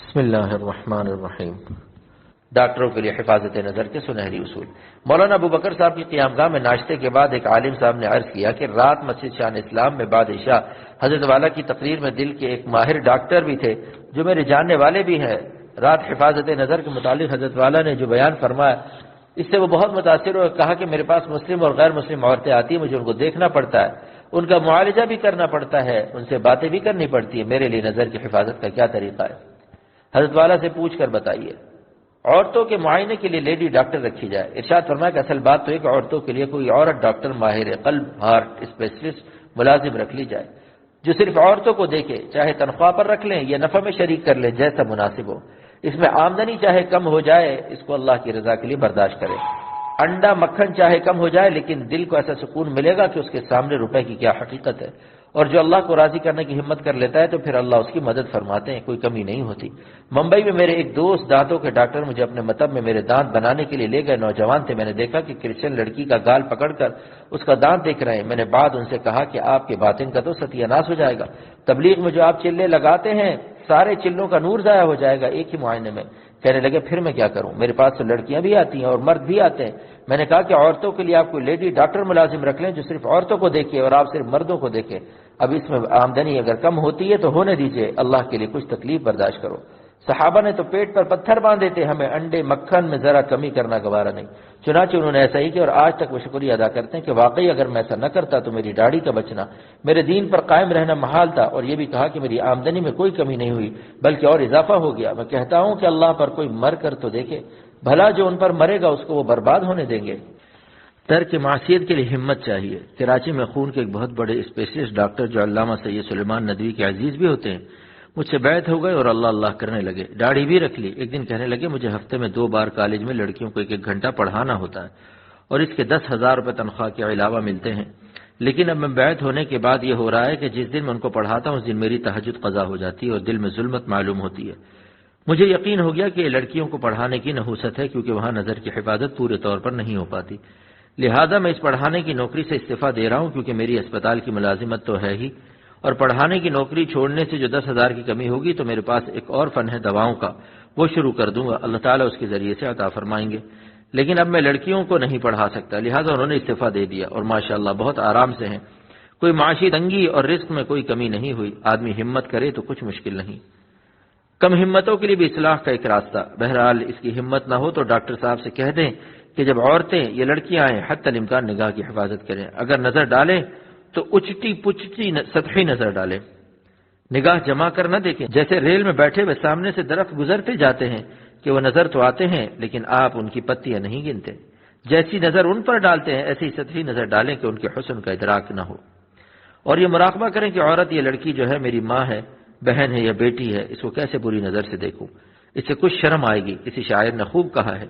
بسم اللہ الرحمن الرحیم۔ ڈاکٹروں کے لیے حفاظت نظر کے سنہری اصول۔ مولانا ابو بکر صاحب کی قیام گاہ میں ناشتے کے بعد ایک عالم صاحب نے عرض کیا کہ رات مسجد شان اسلام میں بعد عشاء حضرت والا کی تقریر میں دل کے ایک ماہر ڈاکٹر بھی تھے جو میرے جاننے والے بھی ہیں۔ رات حفاظت نظر کے متعلق حضرت والا نے جو بیان فرمایا اس سے وہ بہت متاثر ہوئے، کہا کہ میرے پاس مسلم اور غیر مسلم عورتیں آتی ہیں، مجھے ان کو دیکھنا پڑتا ہے، ان کا معالجہ بھی کرنا پڑتا ہے، ان سے باتیں بھی کرنی پڑتی ہے، میرے لیے نظر کی حفاظت کا کیا طریقہ ہے؟ حضرت والا سے پوچھ کر بتائیے۔ عورتوں کے معائنے کے لیے لیڈی ڈاکٹر رکھی جائے۔ ارشاد فرمایا کہ اصل بات تو ہے کہ عورتوں کے لیے کوئی عورت ڈاکٹر ماہر قلب ہارٹ اسپیشلسٹ ملازم رکھ لی جائے جو صرف عورتوں کو دیکھے، چاہے تنخواہ پر رکھ لیں یا نفع میں شریک کر لیں، جیسا مناسب ہو۔ اس میں آمدنی چاہے کم ہو جائے، اس کو اللہ کی رضا کے لیے برداشت کرے۔ انڈا مکھن چاہے کم ہو جائے لیکن دل کو ایسا سکون ملے گا کہ اس کے سامنے روپے کی کیا حقیقت ہے، اور جو اللہ کو راضی کرنے کی ہمت کر لیتا ہے تو پھر اللہ اس کی مدد فرماتے ہیں، کوئی کمی نہیں ہوتی۔ ممبئی میں میرے ایک دوست دانتوں کے ڈاکٹر مجھے اپنے مطب میں میرے دانت بنانے کے لیے لے گئے۔ نوجوان تھے، میں نے دیکھا کہ کرسچن لڑکی کا گال پکڑ کر اس کا دانت دیکھ رہے ہیں۔ میں نے بعد ان سے کہا کہ آپ کے باطن کا تو ستیہ ناش ہو جائے گا، تبلیغ میں جو آپ چلے لگاتے ہیں سارے چلوں کا نور ضائع ہو جائے گا ایک ہی معائنے میں۔ کہنے لگے پھر میں کیا کروں، میرے پاس تو لڑکیاں بھی آتی ہیں اور مرد بھی آتے ہیں۔ میں نے کہا کہ عورتوں کے لیے آپ کوئی لیڈی ڈاکٹر ملازم رکھ لیں جو صرف عورتوں کو دیکھے اور آپ صرف مردوں کو دیکھیں۔ اب اس میں آمدنی اگر کم ہوتی ہے تو ہونے دیجئے، اللہ کے لیے کچھ تکلیف برداشت کرو۔ صحابہ نے تو پیٹ پر پتھر باندھے تھے، ہمیں انڈے مکھن میں ذرا کمی کرنا گوارا نہیں، چنانچہ انہوں نے ایسا ہی کیا، اور آج تک وہ شکریہ ادا کرتے ہیں کہ واقعی اگر میں ایسا نہ کرتا تو میری داڑھی کا بچنا، میرے دین پر قائم رہنا محال تھا، اور یہ بھی کہا کہ میری آمدنی میں کوئی کمی نہیں ہوئی بلکہ اور اضافہ ہو گیا۔ میں کہتا ہوں کہ اللہ پر کوئی مر کر تو دیکھے، بھلا جو ان پر مرے گا اس کو وہ برباد ہونے دیں گے۔ ترک معصیت کے لیے ہمت چاہیے۔ کراچی میں خون کے ایک بہت بڑے اسپیشلسٹ ڈاکٹر جو علامہ سید سلیمان ندوی کے عزیز بھی ہوتے ہیں مجھ سے بیعت ہو گئے اور اللہ اللہ کرنے لگے، داڑھی بھی رکھ لی۔ ایک دن کہنے لگے مجھے ہفتے میں 2 بار کالج میں لڑکیوں کو 1 گھنٹہ پڑھانا ہوتا ہے اور اس کے 10,000 روپے تنخواہ کے علاوہ ملتے ہیں، لیکن اب میں بیعت ہونے کے بعد یہ ہو رہا ہے کہ جس دن میں ان کو پڑھاتا ہوں اس دن میری تہجد قضا ہو جاتی ہے اور دل میں ظلمت معلوم ہوتی ہے۔ مجھے یقین ہو گیا کہ یہ لڑکیوں کو پڑھانے کی نحوست ہے کیونکہ وہاں نظر کی حفاظت پورے طور پر نہیں ہو پاتی، لہذا میں اس پڑھانے کی نوکری سے استعفیٰ دے رہا ہوں کیونکہ میری اسپتال کی ملازمت تو ہے ہی، اور پڑھانے کی نوکری چھوڑنے سے جو 10,000 کی کمی ہوگی تو میرے پاس ایک اور فن ہے دواؤں کا، وہ شروع کر دوں گا، اللہ تعالیٰ اس کے ذریعے سے عطا فرمائیں گے، لیکن اب میں لڑکیوں کو نہیں پڑھا سکتا، لہذا انہوں نے استعفیٰ دے دیا اور ماشاءاللہ بہت آرام سے ہیں، کوئی معاشی تنگی اور رزق میں کوئی کمی نہیں ہوئی۔ آدمی ہمت کرے تو کچھ مشکل نہیں۔ کم ہمتوں کے لیے بھی اصلاح کا ایک راستہ، بہرحال اس کی ہمت نہ ہو تو ڈاکٹر صاحب سے کہہ دیں کہ جب عورتیں یہ لڑکیاں آئیں حتی الامکان نگاہ کی حفاظت کریں، اگر نظر ڈالیں تو اچٹی پچٹی سطحی نظر ڈالیں، نگاہ جما کر نہ دیکھیں، جیسے ریل میں بیٹھے ہوئے سامنے سے درخت گزرتے جاتے ہیں کہ وہ نظر تو آتے ہیں لیکن آپ ان کی پتیاں نہیں گنتے، جیسی نظر ان پر ڈالتے ہیں ایسی سطحی نظر ڈالیں کہ ان کے حسن کا ادراک نہ ہو، اور یہ مراقبہ کریں کہ عورت یہ لڑکی جو ہے میری ماں ہے، بہن ہے یا بیٹی ہے، اس کو کیسے بری نظر سے دیکھوں، اس سے کچھ شرم آئے گی۔ کسی شاعر نے خوب کہا ہے،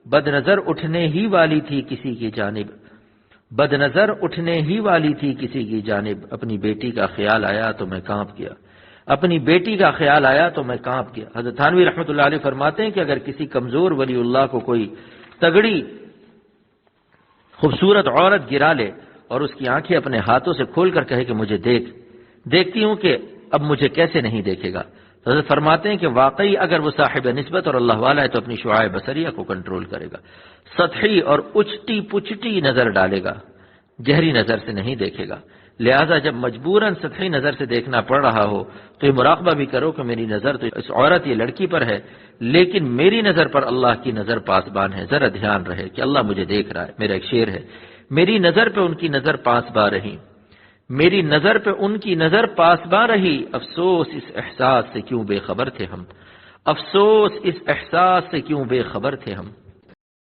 بد نظر اٹھنے ہی والی تھی کسی کی جانب، بد نظر اٹھنے ہی والی تھی کسی کی جانب، اپنی بیٹی کا خیال آیا تو میں کانپ گیا، اپنی بیٹی کا خیال آیا تو میں کانپ گیا۔ حضرت تھانوی رحمۃ اللہ علیہ فرماتے ہیں کہ اگر کسی کمزور ولی اللہ کو کوئی تگڑی خوبصورت عورت گرا لے اور اس کی آنکھیں اپنے ہاتھوں سے کھول کر کہے کہ مجھے دیکھتی ہوں کہ اب مجھے کیسے نہیں دیکھے گا، حضرت فرماتے ہیں کہ واقعی اگر وہ صاحب نسبت اور اللہ والا ہے تو اپنی شعاع بصریہ کو کنٹرول کرے گا، سطحی اور اچٹی پچٹی نظر ڈالے گا، گہری نظر سے نہیں دیکھے گا۔ لہذا جب مجبوراً سطحی نظر سے دیکھنا پڑ رہا ہو تو یہ مراقبہ بھی کرو کہ میری نظر تو اس عورت یہ لڑکی پر ہے لیکن میری نظر پر اللہ کی نظر پاسبان ہے، ذرا دھیان رہے کہ اللہ مجھے دیکھ رہا ہے۔ میرا ایک شعر ہے، میری نظر پہ ان کی نظر پاسباں رہی، میری نظر پہ ان کی نظر پاسباں رہی، افسوس اس احساس سے کیوں بے خبر تھے ہم، افسوس اس احساس سے کیوں بے خبر تھے ہم۔